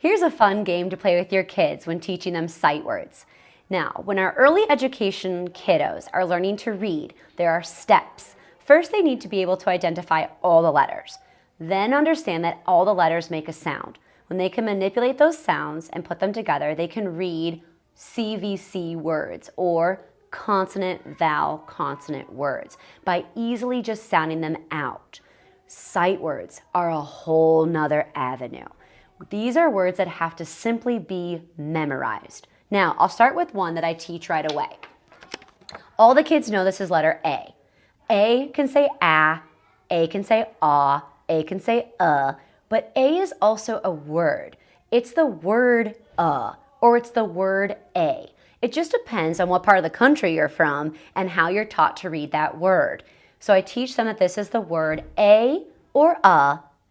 Here's a fun game to play with your kids when teaching them sight words. Now, when our early education kiddos are learning to read, there are steps. First, they need to be able to identify all the letters. Then understand that all the letters make a sound. When they can manipulate those sounds and put them together, they can read CVC words or consonant, vowel, consonant words by easily just sounding them out. Sight words are a whole nother avenue. These are words that have to simply be memorized. Now, I'll start with one that I teach right away. All the kids know this is letter A. A can say A can say A can say but A is also a word. It's the word or it's the word A. It just depends on what part of the country you're from and how you're taught to read that word. So I teach them that this is the word A or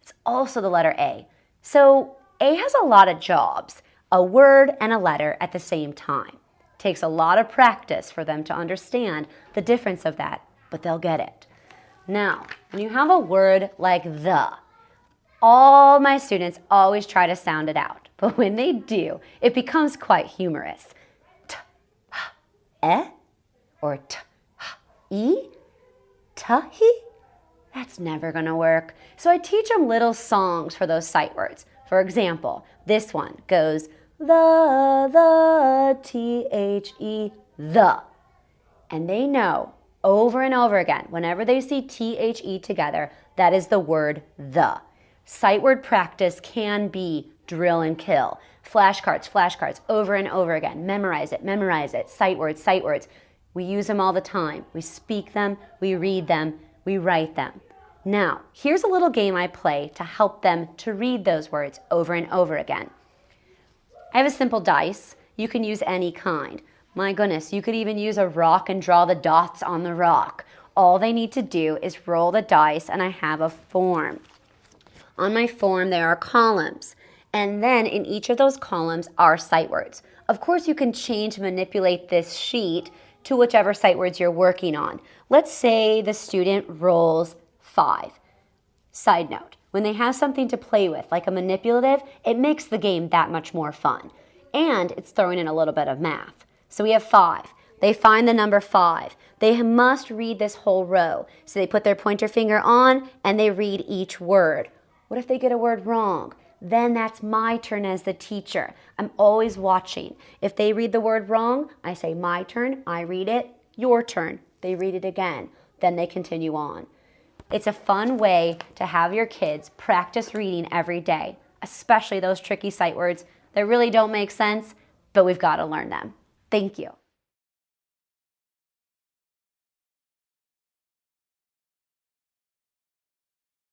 It's also the letter A. So A has a lot of jobs, a word and a letter at the same time. It takes a lot of practice for them to understand the difference of that, but they'll get it. Now, when you have a word like the, all my students always try to sound it out, but when they do, it becomes quite humorous. T, h, e, or t, h, e, t-he? That's never gonna work. So I teach them little songs for those sight words. For example, this one goes the, T-H-E, the. And they know over and over again, whenever they see T-H-E together, that is the word the. Sight word practice can be drill and kill. Flashcards, over and over again. Memorize it. Sight words. We use them all the time. We speak them, we read them, we write them. Now, here's a little game I play to help them to read those words over and over again. I have a simple dice. You can use any kind. My goodness, you could even use a rock and draw the dots on the rock. All they need to do is roll the dice, and I have a form. On my form, there are columns. And then in each of those columns are sight words. Of course, you can change and manipulate this sheet to whichever sight words you're working on. Let's say the student rolls 5. Side note, when they have something to play with, like a manipulative, it makes the game that much more fun. And it's throwing in a little bit of math. So we have 5. They find the number 5. They must read this whole row. So they put their pointer finger on and they read each word. What if they get a word wrong? Then that's my turn as the teacher. I'm always watching. If they read the word wrong, I say my turn, I read it, your turn. They read it again. Then they continue on. It's a fun way to have your kids practice reading every day, especially those tricky sight words that really don't make sense, but we've got to learn them. Thank you.